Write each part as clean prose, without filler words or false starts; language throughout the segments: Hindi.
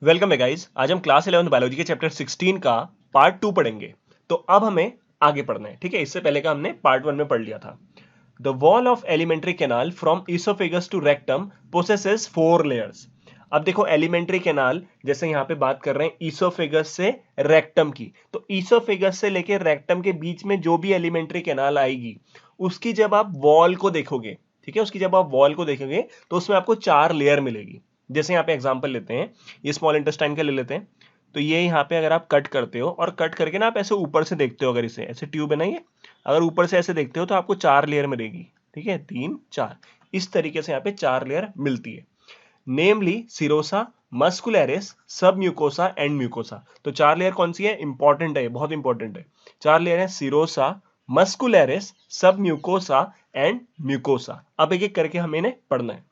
वेलकम है गाइस। आज हम क्लास 11 बायोलॉजी के चैप्टर 16 का पार्ट 2 पढ़ेंगे। तो अब हमें आगे पढ़ना है, ठीक है। इससे पहले का हमने पार्ट 1 में पढ़ लिया था। The wall of alimentary canal from oesophagus to rectum possesses 4 layers. अब देखो एलिमेंट्री कैनाल, जैसे यहां पे बात कर रहे हैं ईसोफेगस से रेक्टम की, तो ईसोफेगस से लेके रेक्टम के बीच में जो भी एलिमेंट्री कैनाल आएगी उसकी जब आप वॉल को देखोगे, ठीक है, उसकी जब आप वॉल को देखोगे तो उसमें आपको 4 लेयर मिलेगी। जैसे यहाँ पे एग्जांपल लेते हैं, ये स्मॉल इंटेस्टाइन का ले लेते हैं। तो ये यहाँ पे अगर आप कट करते हो और कट करके ना आप ऐसे ऊपर से देखते हो, अगर इसे ऐसे ट्यूब है ना, ये अगर ऊपर से ऐसे देखते हो तो आपको 4 लेयर मिलेगी, ठीक है, 3 4 इस तरीके से यहाँ पे 4 लेयर मिलती है। नेमली सिरोसा, मस्कुलरिस, सब म्यूकोसा एंड म्यूकोसा। तो 4 लेयर कौन सी है? इंपॉर्टेंट है, बहुत इंपॉर्टेंट है। 4 लेयर है सिरोसा, मस्कुलरिस, सब म्यूकोसा एंड म्यूकोसा। अब एक एक करके हमें इन्हें पढ़ना है।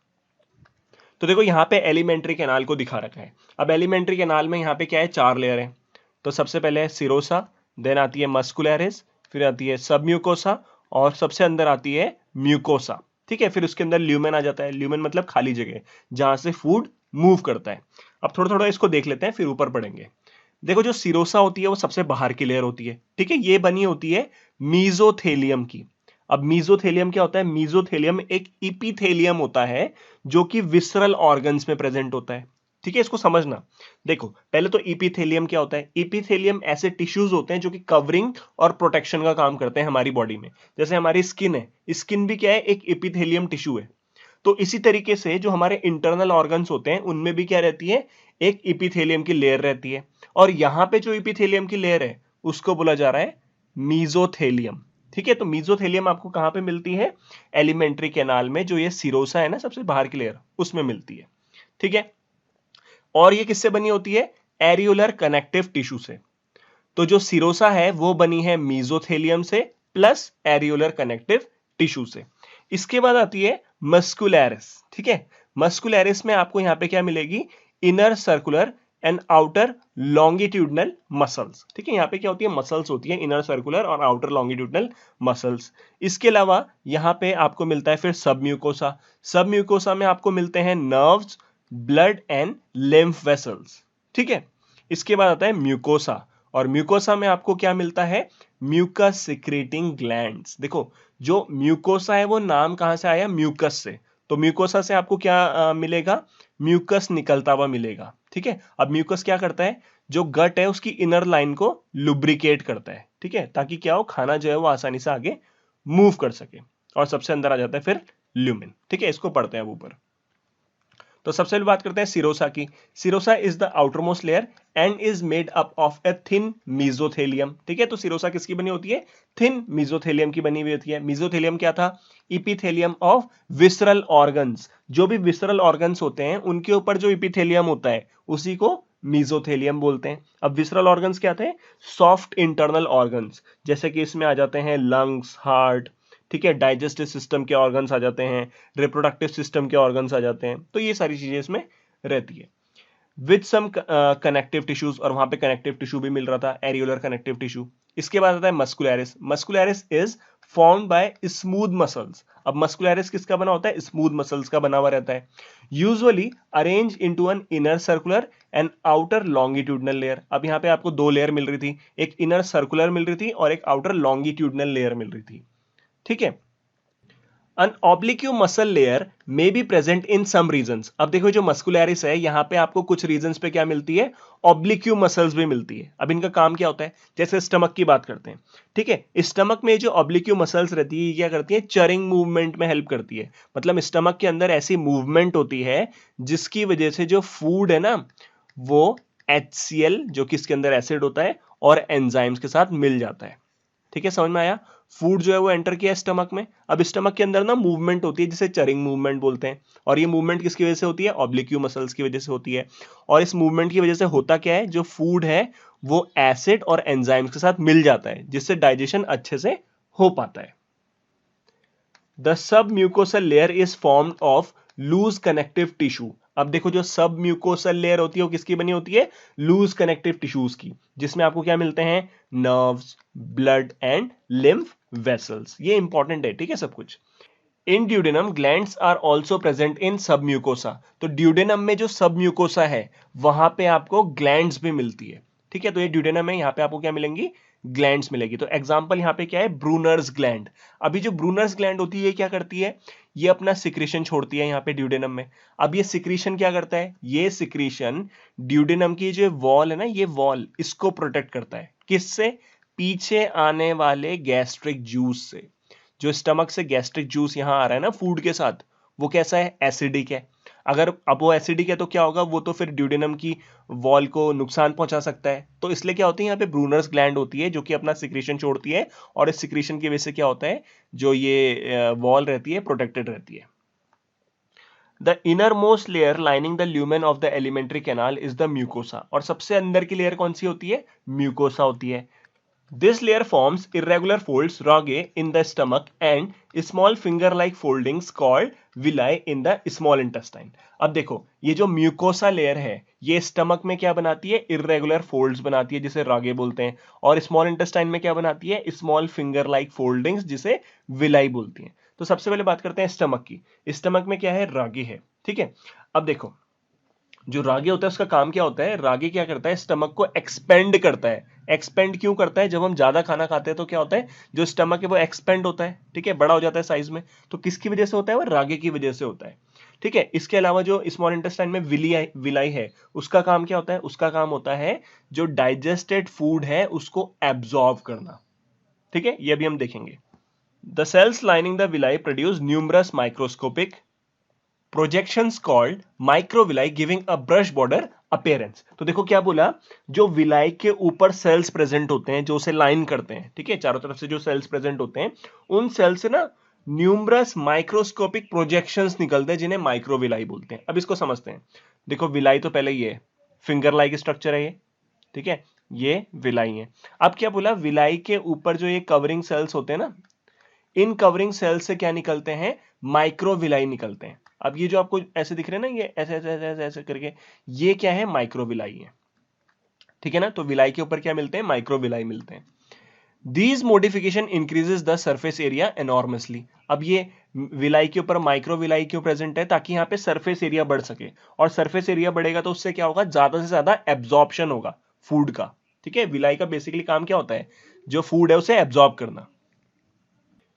तो देखो यहाँ पे एलिमेंट्री कैनाल को दिखा रखा है। अब एलिमेंट्री कैनाल में यहाँ पे क्या है? 4 लेयर है। तो सबसे पहले है सिरोसा, देन आती है मस्कुलरिस, फिर आती है सब म्यूकोसा और सबसे अंदर आती है म्यूकोसा, ठीक है। फिर उसके अंदर ल्यूमेन आ जाता है। ल्यूमेन मतलब खाली जगह जहां से फूड मूव करता है। अब थोड़ा थोड़ा इसको देख लेते हैं, फिर ऊपर पढ़ेंगे। देखो जो सिरोसा होती है वो सबसे बाहर की लेयर होती है, ठीक है। ये बनी होती है मीजोथेलियम की। अब मीजोथेलियम क्या होता है? मीजोथेलियम एक इपीथेलियम होता है जो कि विसरल ऑर्गन्स में प्रेजेंट होता है, ठीक है। इसको समझना। देखो पहले तो इपीथेलियम क्या होता है? इपीथेलियम ऐसे टिश्यूज होते हैं जो कि कवरिंग और प्रोटेक्शन का काम करते हैं हमारी बॉडी में। जैसे हमारी स्किन है, स्किन भी क्या है? एक इपीथेलियम टिश्यू है। तो इसी तरीके से जो हमारे इंटरनल ऑर्गन्स होते हैं उनमें भी क्या रहती है? एक इपीथेलियम की लेयर रहती है। और यहां पे जो इपीथेलियम की लेयर है उसको बोला जा रहा है मीजोथेलियम, ठीक है। तो मीजोथेलियम आपको कहां पे मिलती है? एलिमेंट्री कैनाल में, जो ये सिरोसा है ना सबसे बाहर की लेयर, उसमें मिलती है, ठीक है। और ये किससे बनी होती है? एरियोलर कनेक्टिव टिश्यू से। तो जो सिरोसा है वो बनी है मीजोथेलियम से प्लस एरियोलर कनेक्टिव टिश्यू से। इसके बाद आती है मस्कुलरिस, ठीक है। मस्कुलरिस में आपको यहां पे क्या मिलेगी? Inner circular and outer longitudinal muscles, ठीक है। यहां पे क्या होती है? मसल्स होती है, इनर सर्कुलर और आउटर लॉन्गिट्यूडनल मसल्स। इसके अलावा यहां पे आपको मिलता है फिर सब म्यूकोसा। सब म्यूकोसा में आपको मिलते हैं nerves, blood and lymph vessels, ठीक है। इसके बाद आता है म्यूकोसा, और म्यूकोसा में आपको क्या मिलता है? Mucus secreting glands. देखो जो म्यूकोसा है वो नाम कहां से आया? म्यूकस से। तो म्यूकोसा से आपको क्या मिलेगा? म्यूकस निकलता हुआ मिलेगा, ठीक है। अब म्यूकस क्या करता है? जो गट है उसकी इनर लाइन को लुब्रिकेट करता है, ठीक है, ताकि क्या हो? खाना जो है वो आसानी से आगे मूव कर सके। और सबसे अंदर आ जाता है फिर ल्यूमेन, ठीक है। इसको पढ़ते हैं अब ऊपर। तो सबसे पहले बात करते हैं सिरोसा की। Serosa is the outermost layer and is made up of a thin mesothelium, ठीक है। तो सिरोसा किसकी बनी होती है? थिन मीजोथेलियम की बनी हुई होती है। मीजोथेलियम क्या था? इपीथेलियम ऑफ विसरल ऑर्गन्स। जो भी विसरल ऑर्गन्स होते हैं उनके ऊपर जो इपीथेलियम होता है उसी को मीजोथेलियम बोलते हैं। अब विसरल ऑर्गन्स क्या थे? सॉफ्ट इंटरनल ऑर्गन्स, जैसे कि इसमें आ जाते हैं लंग्स, हार्ट, ठीक है, डाइजेस्टिव सिस्टम के ऑर्गन्स आ जाते हैं, रिप्रोडक्टिव सिस्टम के ऑर्गन्स आ जाते हैं। तो ये सारी चीजें इसमें रहती है विद सम कनेक्टिव टिश्यूज, और वहां पे कनेक्टिव टिश्यू भी मिल रहा था, एरियोलर कनेक्टिव टिश्यू। इसके बाद आता है muscularis. Muscularis is formed by smooth muscles. अब मस्कुलरिस किसका बना होता है? स्मूथ मसल्स का बना हुआ रहता है। Usually arrange into an inner circular and outer longitudinal layer. अब यहाँ पे आपको 2 लेयर मिल रही थी, एक इनर सर्कुलर मिल रही थी और एक आउटर लॉन्गिट्यूडनल लेयर मिल रही थी, ठीक है। An oblique muscle layer may be present in some regions। अब देखो जो मस्कुलरिस है यहां पे आपको कुछ रीजन्स पे क्या मिलती है? ऑब्लिक मसल्स भी मिलती है। अब इनका काम क्या होता है? जैसे स्टमक की बात करते हैं, ठीक है। स्टमक में जो ऑब्लिक मसल्स रहती है ये क्या करती है? चरिंग मूवमेंट में हेल्प करती है। मतलब स्टमक के अंदर ऐसी मूवमेंट होती है जिसकी वजह से जो फूड है ना वो HCl, जो कि इसके अंदर एसिड होता है, और एंजाइम्स के साथ मिल जाता है, ठीक है। समझ में आया? फूड जो है वो एंटर किया स्टमक में। अब स्टमक के अंदर ना मूवमेंट होती है जिसे चरिंग मूवमेंट बोलते हैं, और ये मूवमेंट किसकी वजह से होती है? ऑब्लिक्यू मसल्स की वजह से होती है। और इस मूवमेंट की वजह से होता क्या है? जो फूड है वो एसिड और एंजाइम्स के साथ मिल जाता है जिससे डाइजेशन अच्छे से हो पाता है। The submucosal layer is formed of loose connective tissue. अब देखो जो सब म्यूकोसल लेयर होती है वो किसकी बनी होती है? लूज कनेक्टिव टिश्यूज की, जिसमें आपको क्या मिलते हैं? Nerves, blood and lymph vessels. ये इंपॉर्टेंट है, ठीक है, सब कुछ। In duodenum glands are also present in submucosa. तो ड्यूडेनम में जो सबम्यूकोसा है वहां पे आपको ग्लैंड्स भी मिलती है, ठीक है। तो ये ड्यूडेनम है, यहाँ पे आपको क्या मिलेंगी, ग्लैंड्स मिलेगी। तो एग्जांपल यहाँ पे क्या है, ब्रूनर्स ग्लैंड। अभी जो ब्रूनर्स ग्लैंड होती है ये क्या करती है, ये अपना सिक्रीशन छोड़ती है यहाँ पे ड्यूडेनम में। अब ये सिक्रीशन क्या करता है, ये सिक्रीशन ड्यूडेनम की जो वॉल है ना, ये वॉल इसको प्रोटेक्ट करता है, किससे, पीछे आने वाले गैस्ट्रिक जूस से। जो स्टमक से गैस्ट्रिक जूस यहाँ आ रहा है ना फूड के साथ, वो कैसा है, एसिडिक है। अगर अब वो एसिडिक है तो क्या होगा, वो तो फिर ड्यूडेनम की वॉल को नुकसान पहुंचा सकता है। तो इसलिए क्या होती है, यहाँ पे ब्रूनर्स ग्लैंड होती है जो कि अपना सिक्रीशन छोड़ती है, और इस सिक्रीशन की वजह से क्या होता है, जो ये वॉल रहती है प्रोटेक्टेड रहती है। The inner most layer lining the lumen of the alimentary canal is the mucosa. और सबसे अंदर की लेयर कौन सी होती है, म्यूकोसा होती है। This layer forms irregular folds ragae in the stomach and small finger-like foldings called villi in the small intestine. अब देखो ये जो म्यूकोसा लेयर है ये स्टमक में क्या बनाती है, इरेगुलर फोल्ड्स बनाती है जिसे रागे बोलते हैं, और स्मॉल इंटेस्टाइन में क्या बनाती है, स्मॉल फिंगर लाइक फोल्डिंग्स जिसे विलाई बोलती हैं। तो सबसे पहले बात करते हैं स्टमक की। स्टमक में क्या है, रागे है, ठीक है। अब देखो जो रागे होता है उसका काम क्या होता है, रागे क्या करता है, स्टमक को एक्सपेंड करता है। एक्सपेंड क्यों करता है, जब हम ज्यादा खाना खाते हैं तो क्या होता है, जो स्टमक है वो एक्सपेंड होता है, ठीक है, बड़ा हो जाता है साइज में। तो किसकी वजह से होता है, वो रागे की वजह से होता है, ठीक है। इसके अलावा जो स्मॉल इंटेस्टाइन में विलाई है, उसका काम क्या होता है, उसका काम होता है जो डाइजेस्टेड फूड है उसको एब्जॉर्ब करना, ठीक है, ये भी हम देखेंगे। The cells lining the villi produce numerous microscopic projections called microvilli giving a brush border appearance. तो देखो क्या बोला, जो विलाई के ऊपर सेल्स प्रेजेंट होते हैं जो उसे लाइन करते हैं, ठीक है, चारों तरफ से जो सेल्स प्रेजेंट होते हैं उन सेल्स से ना न्यूमरस माइक्रोस्कोपिक प्रोजेक्शंस निकलते हैं जिन्हें माइक्रोविलाई बोलते हैं। अब इसको समझते हैं। देखो विलाई तो पहले ये फिंगर लाइक स्ट्रक्चर है ये, ठीक है, ये विलाई है। अब क्या बोला, विलाई के ऊपर जो ये कवरिंग सेल्स होते हैं ना, इन कवरिंग सेल्स से क्या निकलते हैं, माइक्रोविलाई निकलते हैं। अब ये जो आपको ऐसे दिख रहे हैं ना, ये ऐसे ऐसे ऐसे ऐसे ऐसे करके, ये क्या है, माइक्रोविलाई है, ठीक है ना। तो विलाई के ऊपर क्या मिलते हैं, माइक्रोविलाई मिलते हैं। These modification increases the surface area enormously. अब ये विलाई के ऊपर माइक्रोविलाई क्यों प्रेजेंट है, ताकि यहाँ पे सरफेस एरिया बढ़ सके, और सरफेस एरिया बढ़ेगा तो उससे क्या होगा, ज्यादा से ज्यादा एब्जॉर्प्शन होगा फूड का, ठीक है। विलाई का बेसिकली काम क्या होता है, जो फूड है उसे एब्जॉर्ब करना।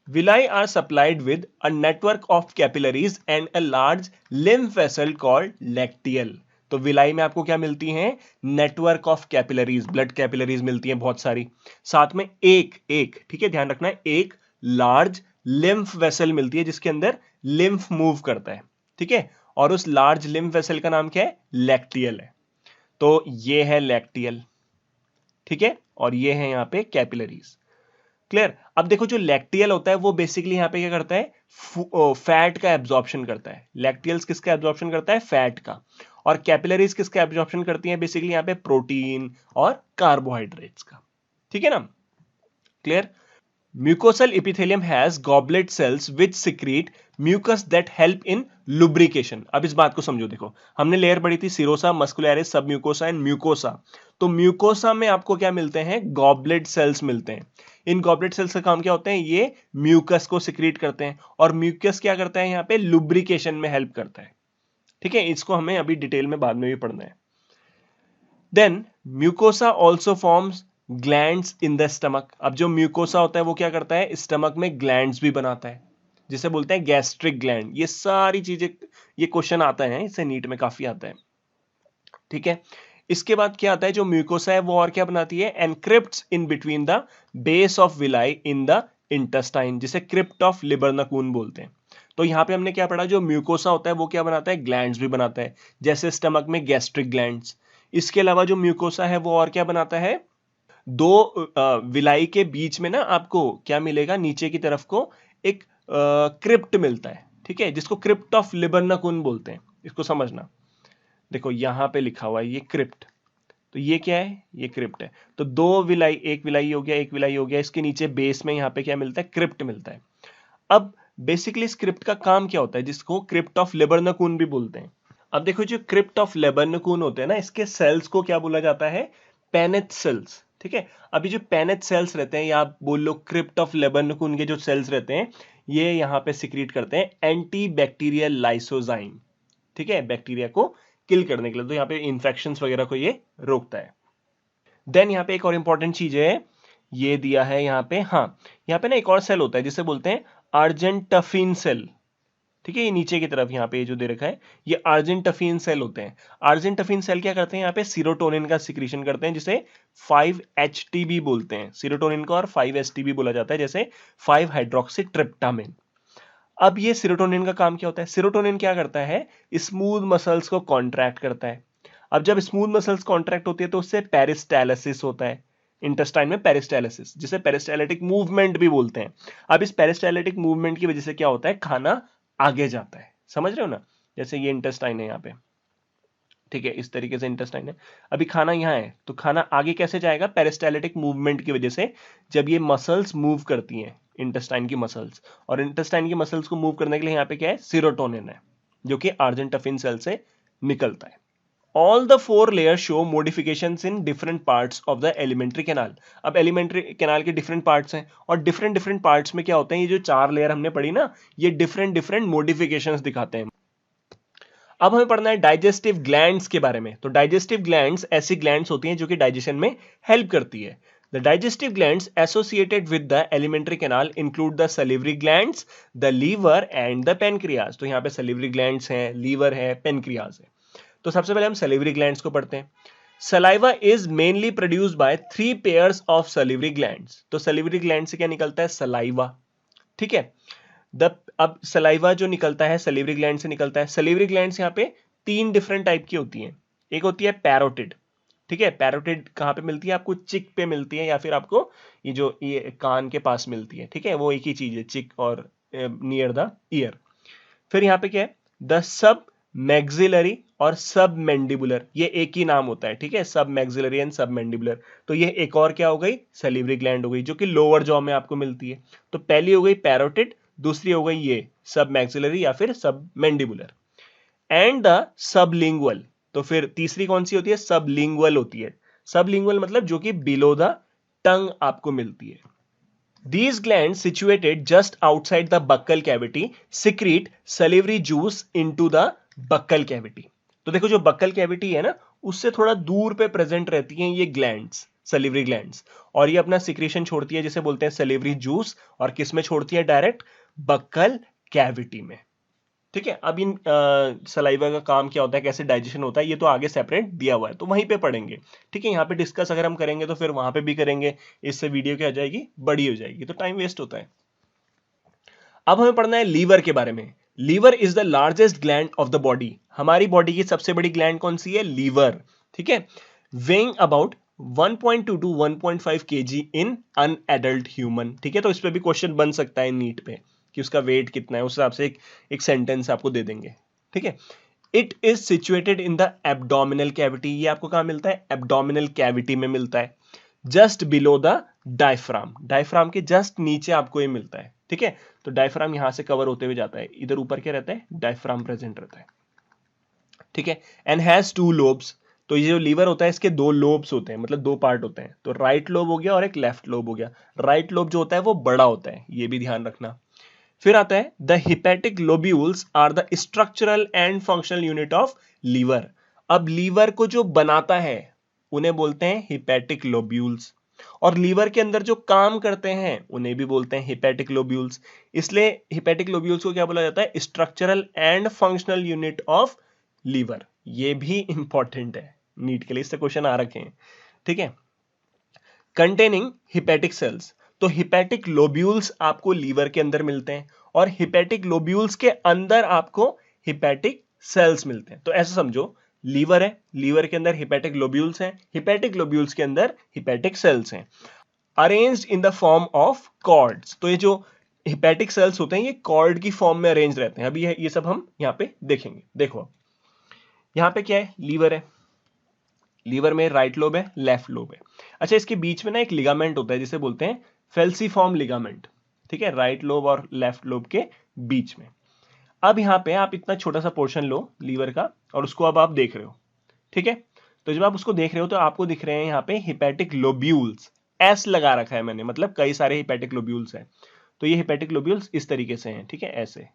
Villi are supplied with a network of capillaries and a large lymph vessel called lacteal. तो विलाई में आपको क्या मिलती हैं, network of capillaries, blood capillaries मिलती हैं बहुत सारी, साथ में एक ठीक है, ध्यान रखना है, एक लार्ज लिम्फ वेसल मिलती है जिसके अंदर लिम्फ मूव करता है, ठीक है, और उस लार्ज लिम्फ वेसल का नाम क्या है, लैक्टियल है। तो ये है लैक्टियल, ठीक है, और ये है यहाँ पे कैपिलरीज। क्लियर। अब देखो जो लैक्टियल होता है वो बेसिकली यहाँ पे क्या करता है, फैट का एब्जॉर्प्शन करता है। लैक्टियल्स किसका एब्जॉर्प्शन करता है, फैट का। और कैपिलरीज किसका एब्जॉर्प्शन करती हैं, बेसिकली यहाँ पे प्रोटीन और कार्बोहाइड्रेट्स का, ठीक है ना। Clear. Mucosal epithelium has goblet cells which secrete mucus that help in lubrication. अब इस बात को समझो, देखो हमने लेयर पढ़ी थी सीरोसा, मस्कुलरिस, सब म्यूकोसा एंड म्यूकोसा। तो म्यूकोसा में आपको क्या मिलते हैं, गॉबलेट सेल्स मिलते हैं। इन गॉबलेट सेल्स का काम क्या होता है, ये म्यूकस को सिक्रीट करते हैं, और म्यूकस क्या करता है, यहाँ पे लुब्रिकेशन में हेल्प करता है, ठीक है। इसको हमें अभी डिटेल में बाद में भी पढ़ना है। Then mucosa also forms glands in the stomach. अब जो म्यूकोसा होता है वो क्या करता है, स्टमक में ग्लैंड्स भी बनाता है जिसे बोलते हैं गैस्ट्रिक ग्लैंड। ये सारी चीजें, ये क्वेश्चन आता है, इससे नीट में काफी आता है, ठीक है। इसके बाद क्या आता है, जो म्यूकोसा है वो और क्या बनाती है, and crypts in between the base of villi in the intestine, जिसे क्रिप्ट ऑफ लिबर्नकून बोलते हैं। तो यहां पे हमने क्या पढ़ा, जो म्यूकोसा होता है वो क्या बनाता है, ग्लैंड्स भी बनाता है, जैसे स्टमक में गैस्ट्रिक ग्लैंड्स। इसके अलावा जो म्यूकोसा है वो और क्या बनाता है, दो विलाई के बीच में ना आपको क्या मिलेगा, नीचे की तरफ को एक क्रिप्ट मिलता है, ठीक है, जिसको क्रिप्ट ऑफ लिबर्नकून बोलते हैं। इसको समझना, देखो यहां पे लिखा हुआ है ये क्रिप्ट, तो ये क्या है, ये क्रिप्ट है। तो दो विलाई, एक विलाई हो गया, एक विलाई हो गया, इसके नीचे बेस में यहाँ पे क्या मिलता है, क्रिप्ट मिलता है। अब बेसिकली इस क्रिप्ट का काम क्या होता है, जिसको क्रिप्ट ऑफ लिबर्नकून भी बोलते हैं। अब देखो जो क्रिप्ट ऑफ लिबर्नकून होते हैं ना, इसके सेल्स को क्या बोला जाता है, पेनेट सेल्स, ठीक है। अभी जो पेनेट सेल्स रहते हैं, या आप बोल लो क्रिप्ट ऑफ लिबर्नकून के जो सेल्स रहते हैं, ये यहाँ पे सिक्रीट करते हैं एंटी बैक्टीरियल लाइसोजाइम, ठीक है, बैक्टीरिया को किल करने के लिए। तो यहाँ पे इन्फेक्शंस वगैरह को ये रोकता है। देन यहाँ पे एक और इंपॉर्टेंट चीज है, ये दिया है यहाँ पे, हाँ यहाँ पे ना एक और सेल होता है जिसे बोलते हैं आर्जेंटफिन सेल, ठीक है, ये नीचे की तरफ यहाँ पे जो दे रखा है ये आर्जेंटफिन सेल होते हैं। आर्जेंटफिन सेल क्या करते हैं, यहाँ पे सीरोटोनिन का सिक्रीशन करते हैं जिसे 5-HTB बोलते हैं। सीरोटोनिन को और 5-HTB बोला जाता है, जैसे 5-हाइड्रोक्सीट्रिप्टामिन। अब ये सीरोटोनिन का काम क्या होता है, सीरोटोनिन क्या करता है, स्मूथ मसल्स को कॉन्ट्रैक्ट करता है। अब जब स्मूथ मसल्स कॉन्ट्रैक्ट होती है तो उससे पेरिस्टालिसिस होता है, इंटेस्टाइन में पेरिस्टालिसिस, जिसे पेरिस्टालिटिक मूवमेंट भी बोलते हैं। अब इस पेरिस्टालिटिक मूवमेंट की वजह से क्या होता है, खाना आगे जाता है, समझ रहे हो ना, जैसे ये इंटेस्टाइन है यहाँ पे, ठीक है, इस तरीके से इंटेस्टाइन है। अभी खाना यहाँ है तो खाना आगे कैसे जाएगा, पेरिस्टालिटिक मूवमेंट की वजह से। जब ये मसल्स मूव करती हैं, इंटेस्टाइन की मसल्स, और इंटेस्टाइन की मसल्स को मूव करने के लिए यहाँ पे क्या है, सीरोटोनिन है, जो कि आर्जेंटफिन सेल से निकलता है। All the 4 layers show modifications in different parts of the alimentary canal. अब एलिमेंट्री कैनाल के डिफरेंट पार्ट्स हैं और डिफरेंट पार्ट्स में क्या होते हैं, ये जो 4 लेयर हमने पढ़ी ना, ये डिफरेंट मॉडिफिकेशंस दिखाते हैं। अब हमें पढ़ना है डाइजेस्टिव ग्लैंड्स के बारे में। तो डाइजेस्टिव ग्लैंड्स ऐसी ग्लैंड्स होती हैं जो कि डाइजेशन में हेल्प करती है। The digestive glands associated with the alimentary canal include the salivary glands, the liver and the pancreas. तो यहाँ पे salivary glands हैं, liver है, pancreas है। तो सबसे पहले हम सलिवरी ग्लैंड्स को पढ़ते हैं। Saliva is mainly produced by 3 pairs of salivary glands. तो सलिवरी ग्लैंड से क्या निकलता है, सलाइवा, ठीक है। अब सलाइवा जो निकलता है सलिवरी ग्लैंड से निकलता है। सलिवरी ग्लैंड्स यहाँ पे 3 डिफरेंट टाइप की होती हैं। एक होती है पैरोटिड, ठीक है, पैरोटिड कहाँ पे मिलती है, आपको चिक पे मिलती है या फिर आपको ये कान के पास मिलती है, ठीक है, वो एक ही चीज है, चिक और नियर द ईयर। फिर यहाँ पे क्या है, द सब मैक्सिलरी और सब मैंडिबुलर, ये एक ही नाम होता है, ठीक है, सब मैक्सिलरी एंड सब मैंडिबुलर। तो ये एक और क्या हो गई, सलिवरी ग्लैंड हो गई, जो कि लोअर जॉ में आपको मिलती है। तो पहली हो गई पैरोटिड, दूसरी हो गई ये सब मैक्सिलरी या फिर सब मैंडिबुलर, एंड द सबलिंगुअल। तो फिर तीसरी कौन सी होती है, सबलिंगुअल होती है। सबलिंगुअल मतलब जो कि बिलो द टंग आपको मिलती है। These glands situated just outside the buccal cavity secrete salivary juice into the buccal cavity. तो देखो जो buccal cavity है ना, उससे थोड़ा दूर पे प्रेजेंट रहती हैं ये ग्लैंड्स, सलिवरी ग्लैंड्स, और ये अपना सिक्रीशन छोड़ती है जिसे बोलते हैं सलिवरी जूस, और किस में छोड़ती है, डायरेक्ट बक्कल कैविटी में, ठीक है। अब इन सलाइवा का काम क्या होता है, कैसे डाइजेशन होता है, ये तो आगे सेपरेट दिया हुआ है, तो वहीं पे पढ़ेंगे, ठीक है। यहाँ पे डिस्कस अगर हम करेंगे तो फिर वहां पे भी करेंगे, इससे वीडियो क्या हो जाएगी, बड़ी हो जाएगी, तो टाइम वेस्ट होता है। अब हमें पढ़ना है लीवर के बारे में। Liver is the largest gland of the body. हमारी बॉडी की सबसे बड़ी ग्लैंड कौन सी है, लीवर, ठीक है। Weighing about 1.2 to 1.5 kg in an adult human, ठीक है। तो इस पे भी क्वेश्चन बन सकता है नीट पे कि उसका वेट कितना है, उस हिसाब से एक सेंटेंस आपको दे देंगे, ठीक है। It is situated in the abdominal cavity, ये आपको कहां मिलता है, एब्डोमिनल कैविटी में मिलता है, just below the diaphragm, diaphragm के जस्ट नीचे आपको ये मिलता है, ठीक है। तो डायफ्राम यहां से कवर होते हुए जाता है, इधर ऊपर क्या रहता है, डायफ्राम प्रेजेंट रहता है, ठीक है। And has 2 lobes. तो ये जो लीवर होता है इसके 2 लोब्स होते हैं, मतलब 2 पार्ट होते हैं। तो राइट लोब हो गया और एक लेफ्ट लोब हो गया। राइट लोब जो होता है वो बड़ा होता है, ये भी ध्यान रखना। फिर आता है the hepatic lobules are the structural and functional unit of liver. अब लीवर को जो बनाता है उन्हें बोलते हैं हिपैटिक लोब्यूल्स, और लीवर के अंदर जो काम करते हैं उन्हें भी बोलते हैं हिपैटिक लोब्यूल्स। इसलिए हिपैटिक लोब्यूल्स को क्या बोला जाता है, structural and functional unit of liver. ये भी इंपॉर्टेंट है नीट के लिए, इससे क्वेश्चन आ रखे हैं, ठीक है। Containing hepatic sales. तो हिपैटिक लोब्यूल्स आपको लीवर के अंदर मिलते हैं और हिपैटिक लोब्यूल्स के अंदर आपको हिपैटिक सेल्स मिलते हैं। तो ऐसा समझो, लीवर है, लीवर के अंदर हिपैटिक लोब्यूल्स हैं, हिपैटिक लोब्यूल्स के अंदर हिपैटिक सेल्स हैं, arranged in the form of cords. तो ये जो हिपैटिक सेल्स होते हैं ये कॉर्ड की फॉर्म में अरेंज रहते हैं। अभी ये सब हम यहाँ पे देखेंगे। देखो यहाँ पे क्या है, लीवर है, लीवर में राइट लोब है, लेफ्ट लोब है। अच्छा, इसके बीच में ना एक लिगामेंट होता है जिसे बोलते हैं फेल्सीफॉर्म लिगामेंट, ठीक है, राइट लोब और लेफ्ट लोब के बीच में। अब यहाँ पे आप इतना छोटा सा पोर्शन लो लीवर का और उसको अब आप देख रहे हो, ठीक है। तो जब आप उसको देख रहे हो तो आपको दिख रहे हैं यहाँ पे हिपैटिक लोब्यूल्स, एस लगा रखा है मैंने, मतलब कई सारे हिपैटिक लोब्यूल्स हैं। तो ये हिपैटिक लोब्यूल्स इस तरीके से हैं, ठीक है, ऐसे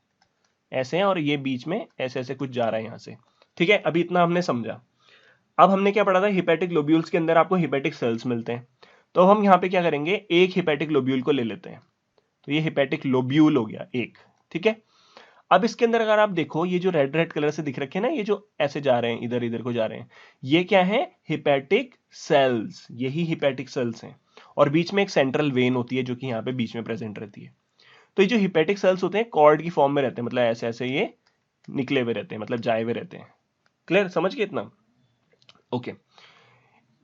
ऐसे हैं और ये बीच में ऐसे ऐसे कुछ जा रहा है यहाँ से, ठीक है। अभी इतना हमने समझा। अब हमने क्या पढ़ा था, हिपैटिक लोब्यूल्स के अंदर आपको हिपैटिक सेल्स मिलते हैं। तो हम यहाँ पे क्या करेंगे, एक हिपैटिक लोब्यूल को ले लेते हैं। तो ये हिपैटिक लोब्यूल हो गया एक, ठीक है। अब इसके अंदर अगर आप देखो, ये जो रेड रेड कलर से दिख रखे हैं ना, ये जो ऐसे जा रहे हैं, इधर इधर को जा रहे हैं, ये क्या है, हिपैटिक सेल्स। यही हिपैटिक सेल्स हैं। और बीच में एक सेंट्रल वेन होती है जो कि यहाँ पे बीच में प्रेजेंट रहती है। तो ये जो हिपैटिक सेल्स होते हैं कॉर्ड की फॉर्म में रहते हैं, मतलब ऐसे ऐसे ये निकले हुए रहते हैं, मतलब जाए हुए रहते हैं। क्लियर, समझ गए इतना? Okay.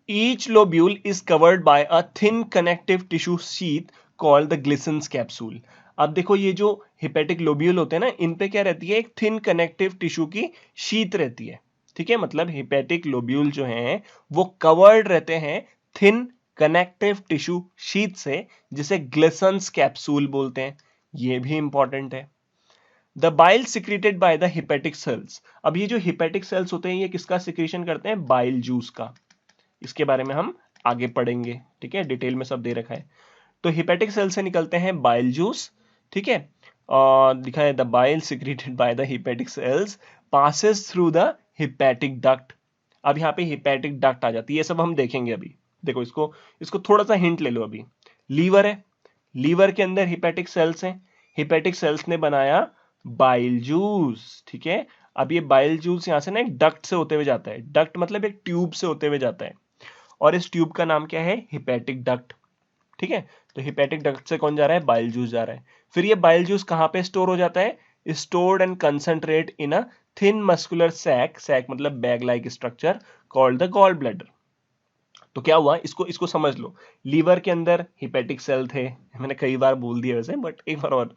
Each lobule is covered by a thin connective tissue sheath called the Glisson's capsule. अब देखो ये जो हिपैटिक लोब्यूल होते हैं ना, इन पे क्या रहती है, एक थिन कनेक्टिव टिश्यू की शीत रहती है, ठीक है। मतलब हिपैटिक लोब्यूल जो हैं वो कवर्ड रहते हैं थिन कनेक्टिव टिश्यू शीत से, जिसे ग्लिसन्स कैप्सूल बोलते हैं। ये भी इंपॉर्टेंट है। The bile secreted by the hepatic sales. अब ये जो हिपैटिक सेल्स होते हैं ये किसका सिक्रेशन करते हैं, बाइल जूस का। इसके बारे में हम आगे पढ़ेंगे, ठीक है, डिटेल में सब दे रखा है। तो हिपैटिक सेल से निकलते हैं बाइल जूस, ठीक है। और दिखा है the bile secreted by the hepatic sales passes through the hepatic duct. अब यहाँ पे हिपैटिक डक्ट आ जाती है, ये सब हम देखेंगे अभी। देखो इसको थोड़ा सा हिंट ले लो। अभी लीवर है, लीवर के अंदर हिपैटिक सेल्स हैं, हिपैटिक सेल्स ने बनाया बाइल जूस, ठीक है। अब ये बाइल जूस यहाँ से ना एक डक्ट से होते हुए जाता है, डक्ट मतलब एक ट्यूब से होते हुए जाता है, और इस ट्यूब का नाम क्या है, हिपैटिक डक्ट, ठीक है। तो हिपैटिक डक्ट से कौन जा रहा है, बाइल जूस जा रहा है। फिर ये बाइल जूस कहां पे स्टोर हो जाता है, stored and concentrate in a thin muscular sac, sac मतलब bag like structure called the gall bladder. तो क्या हुआ, इसको समझ लो। लीवर के अंदर हिपैटिक सेल थे, मैंने कई बार बोल दिया वैसे, बट एक बार और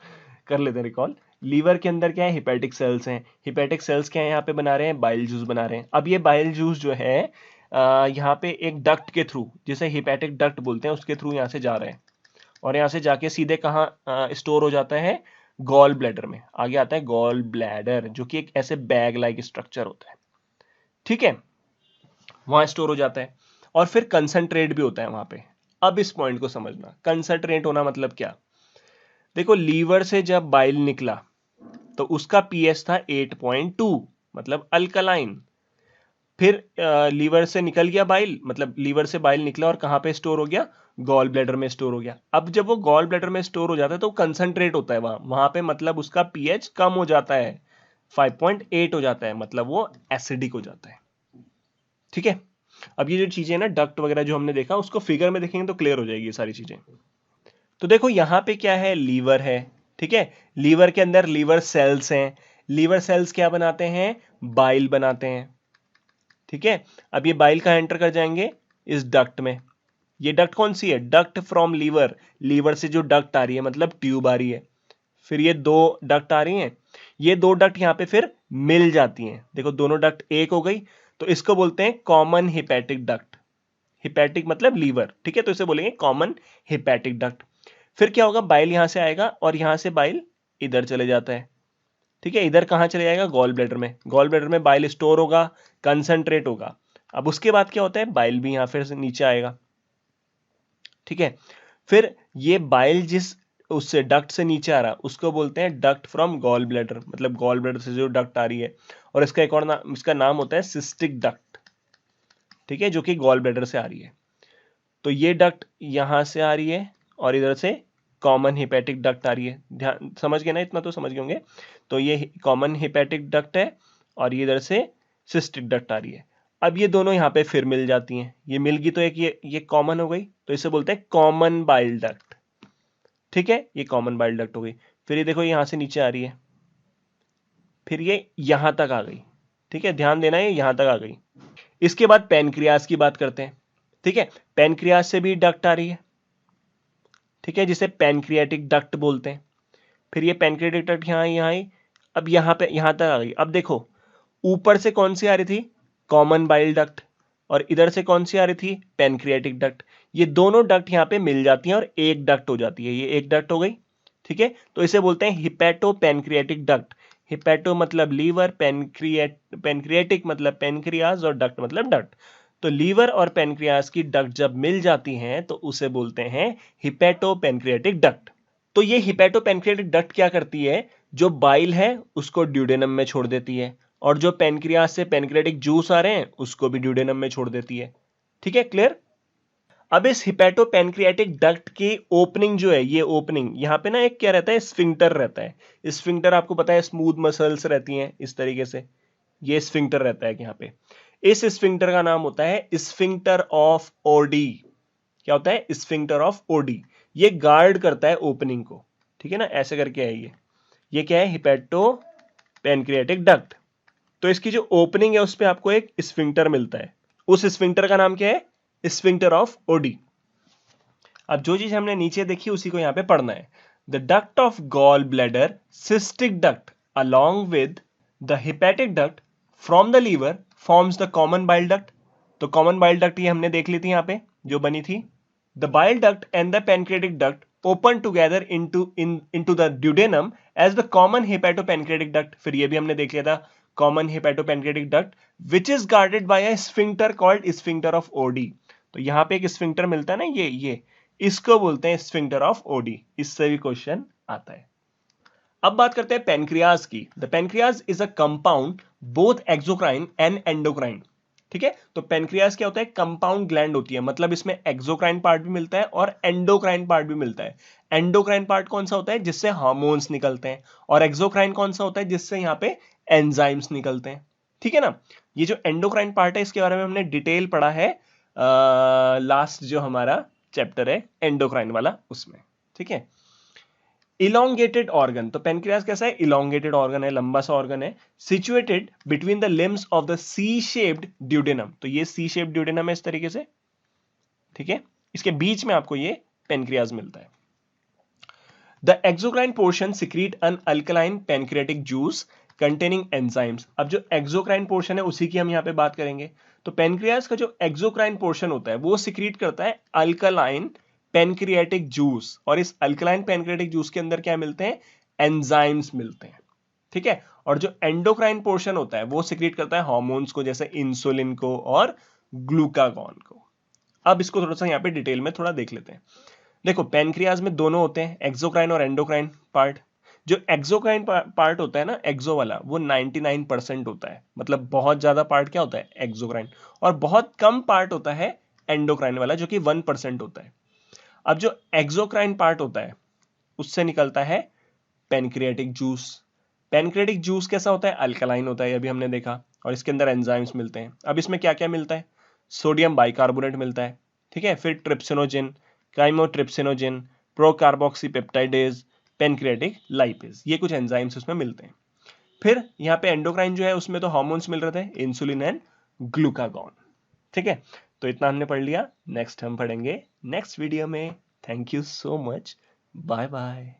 कर लेते हैं रिकॉल। लीवर के अंदर क्या है, हिपैटिक सेल्स हैं। हिपैटिक सेल्स क्या है, यहाँ पे बना रहे हैं, बाइल जूस बना रहे हैं। अब ये बाइल जूस जो है यहाँ पे एक डक्ट के थ्रू, जिसे हिपैटिक डक्ट बोलते हैं, उसके थ्रू यहाँ से जा रहे हैं, और यहाँ से जाके सीधे कहाँ स्टोर हो जाता है, गॉल ब्लैडर में। आगे आता है गॉल ब्लैडर, जो कि एक ऐसे बैग लाइक स्ट्रक्चर होता है, ठीक है, वहां स्टोर हो जाता है। और फिर कंसंट्रेट भी होता है वहां पे। अब इस पॉइंट को समझना, कंसंट्रेट होना मतलब क्या। देखो लीवर से जब बाइल निकला तो उसका पीएच था 8.2, मतलब अल्कलाइन। फिर लीवर से निकल गया बाइल, मतलब लीवर से बाइल निकला और कहां पे स्टोर हो गया, गॉल ब्लैडर में स्टोर हो गया। अब जब वो गॉल ब्लैडर में स्टोर हो जाता है तो कंसंट्रेट होता है वहां पे, मतलब उसका पीएच कम हो जाता है, 5.8 हो जाता है, मतलब वो एसिडिक हो जाता है, ठीक है। अब ये जो चीजें ना डक्ट वगैरह जो हमने देखा, उसको फिगर में देखेंगे तो क्लियर हो जाएगी ये सारी चीजें। तो देखो यहां पे क्या है, लीवर है, ठीक है। लीवर के अंदर लीवर सेल्स हैं। लीवर सेल्स क्या बनाते हैं, बाइल बनाते हैं, ठीक है। अब ये बाइल कहां एंटर कर जाएंगे, इस डक्ट में। ये डक्ट कौन सी है, डक्ट फ्रॉम लीवर। लीवर से जो डक्ट आ रही है मतलब ट्यूब आ रही है। फिर ये दो डक्ट आ रही हैं, ये दो डक्ट यहां पे फिर मिल जाती हैं। देखो दोनों डक्ट एक हो गई, तो इसको बोलते हैं कॉमन हिपैटिक डक्ट। हिपैटिक मतलब लीवर, ठीक है, तो इसे बोलेंगे कॉमन हिपैटिक डक्ट। फिर क्या होगा, बाइल यहां से आएगा और यहां से बाइल इधर चले जाता है, ठीक है। इधर कहां चले जाएगा, गॉल ब्लैडर में। गॉल ब्लैडर में बाइल स्टोर होगा, कंसंट्रेट होगा। अब उसके बाद क्या होता है, बाइल भी यहां फिर से नीचे आएगा, ठीक है। फिर ये बाइल जिस उससे डक्ट से नीचे आ रहा उसको बोलते हैं डक्ट फ्रॉम गॉल ब्लैडर, मतलब गॉल ब्लैडर से जो डक्ट आ रही है। और इसका एक और नाम, इसका नाम होता है सिस्टिक डक्ट, ठीक है, जो कि गॉल ब्लैडर से आ रही है। तो ये डक्ट यहां से आ रही है और इधर से कॉमन हिपैटिक डक्ट आ रही है। ध्यान समझ गए ना, इतना तो समझ गए होंगे। तो ये कॉमन हिपैटिक डक्ट है और ये इधर से सिस्टिक डक्ट आ रही है। अब ये दोनों यहाँ पे फिर मिल जाती हैं, ये मिल गई तो एक ये कॉमन हो गई, तो इसे बोलते हैं कॉमन बाइल डक्ट, ठीक है। ये कॉमन बाइल डक्ट हो गई। फिर ये देखो यहां से नीचे आ रही है, फिर ये यहां तक आ गई, ठीक है, ध्यान देना, ये यहां तक आ गई। इसके बाद पैनक्रियाज की बात करते हैं, ठीक है। पैनक्रियाज से भी डक्ट आ रही है, ठीक है, जिसे पैनक्रियाटिक डक्ट बोलते हैं। फिर ये पैनक्रियाटिक डक्ट यहाँ आई, अब यहाँ पे यहाँ तक आ गई। अब देखो ऊपर से कौन सी आ रही थी, कॉमन बाइल डक्ट, और इधर से कौन सी आ रही थी, पैनक्रियाटिक डक्ट। ये दोनों डक्ट यहाँ पे मिल जाती हैं और एक डक्ट हो जाती है, ये एक डक्ट हो गई, ठीक है। तो इसे बोलते हैं हिपैटो पैनक्रियाटिक डक्ट। हिपैटो मतलब लीवर, पैनक्रियाटिक मतलब पैनक्रियाज, और डक्ट मतलब डक्ट। तो लीवर और पैनक्रियाज की डक्ट जब मिल जाती हैं तो उसे बोलते हैं हिपैटो पैनक्रियाटिक डक्ट। तो ये हिपैटोपैनक्रियाटिक डक्ट क्या करती है, जो बाइल है उसको ड्यूडेनम में छोड़ देती है, और जो पैनक्रियास से पैनक्रियाटिक जूस आ रहे हैं उसको भी ड्यूडेनम में छोड़ देती है। ठीक है, क्लियर। अब इस हिपैटोपैनक्रियाटिक डक्ट की ओपनिंग जो है, ये ओपनिंग यहां पे ना एक क्या रहता है, स्फिंक्टर रहता है। स्फिंक्टर आपको पता है स्मूथ मसल्स रहती हैं इस तरीके से, ये स्फिंक्टर रहता है यहाँ पे। इस स्फिंक्टर का नाम होता है स्फिंक्टर ऑफ ओडी। क्या होता है, स्फिंक्टर ऑफ ओडी। ये गार्ड करता है ओपनिंग को, ठीक है ना, ऐसे करके है ये क्या है, हिपैटोपैनक्रियाटिक डक्ट। तो इसकी जो ओपनिंग है उस पे आपको एक स्फिंक्टर मिलता है, उस स्फिंक्टर का नाम क्या है, स्फिंक्टर ऑफ ओडी। अब जो चीज हमने नीचे देखी उसी को यहां पे पढ़ना है। The duct of gall bladder cystic duct along with the hepatic duct from the liver forms the common bile duct. तो कॉमन बाइल डक्ट ये हमने देख ली थी यहां पे जो बनी थी। The bile duct and the pancreatic duct open together into the duodenum as the common hepatopancreatic duct. फिर ये भी हमने देख लिया था, common hepatopancreatic duct which is guarded by a sphincter called sphincter of Oddi. तो यहां पे एक स्फिंक्टर मिलता है ना, ये इसको बोलते हैं स्फिंक्टर ऑफ ओडी। इससे भी क्वेश्चन आता है। अब बात करते हैं पेनक्रियाज की। The pancreas is a compound both exocrine and endocrine. ठीक है, तो पेनक्रियाज क्या होता है, कंपाउंड ग्लैंड होती है, मतलब इसमें एक्सोक्राइन पार्ट भी मिलता है और एंडोक्राइन पार्ट भी मिलता है। एंडोक्राइन पार्ट कौन सा होता है, जिससे हार्मोन्स निकलते हैं, और एक्सोक्राइन कौन सा होता है, जिससे यहाँ पे एंजाइम्स निकलते हैं। ठीक है ना। ये जो एंडोक्राइन पार्ट है इसके बारे में हमने डिटेल पढ़ा है लास्ट जो हमारा चैप्टर है एंडोक्राइन वाला उसमें। ठीक है। इलोंगेटेड ऑर्गन, तो पेनक्रियास कैसा है, इलोंगेटेड ऑर्गन है, लंबा सा ऑर्गन है, situated between the limbs of the C shaped duodenum. तो ये सी शेप्ड ड्यूडेनम है इस तरीके से। ठीक है, इसके बीच में आपको ये पेनक्रियास मिलता है। The exocrine portion secrete an alkaline pancreatic juice containing enzymes. अब जो एक्सोक्राइन पोर्शन है उसी की हम यहाँ पे बात करेंगे। तो पेनक्रियास का जो एक्सोक्राइन पोर्शन होता है वो सिक्रीट करता है अल्कलाइन पैनक्रियाटिक जूस, और इस अल्कलाइन पैनक्रियाटिक जूस के अंदर क्या मिलते हैं, एंजाइम्स मिलते हैं। ठीक है, और जो एंडोक्राइन पोर्शन होता है वो सिक्रीट करता है हार्मोन्स को, जैसे इंसुलिन को और ग्लूकागॉन को। अब इसको थोड़ा सा यहाँ पे डिटेल में थोड़ा देख लेते हैं। देखो पेनक्रियाज में दोनों होते हैं, एक्सोक्राइन और एंडोक्राइन पार्ट। जो एक्सोक्राइन पार्ट होता है ना, एक्सो वाला, वो 99% होता है, मतलब बहुत ज्यादा पार्ट क्या होता है, एक्सोक्राइन, और बहुत कम पार्ट होता है एंडोक्राइन वाला जो कि 1% होता है। अब जो एक्सोक्राइन पार्ट होता है उससे निकलता है पैनक्रियाटिक जूस। पैनक्रियाटिक जूस कैसा होता है, अल्कलाइन होता है, अभी हमने देखा, और इसके अंदर एंजाइम्स मिलते हैं। अब इसमें क्या क्या मिलता है, सोडियम बाइकार्बोनेट मिलता है, ठीक है, फिर ट्रिप्सिनोजिन, काइमोट्रिप्सिनोजिन, प्रोकार्बोक्सीपेप्टाइडेज, पैनक्रियाटिक लाइपेज, ये कुछ एंजाइम्स उसमें मिलते हैं। फिर यहाँ पे एंडोक्राइन जो है उसमें तो हार्मोन्स मिल रहे थे, इंसुलिन एंड ग्लूकागॉन। ठीक है, तो इतना हमने पढ़ लिया। नेक्स्ट हम पढ़ेंगे नेक्स्ट वीडियो में। Thank you so much, bye bye.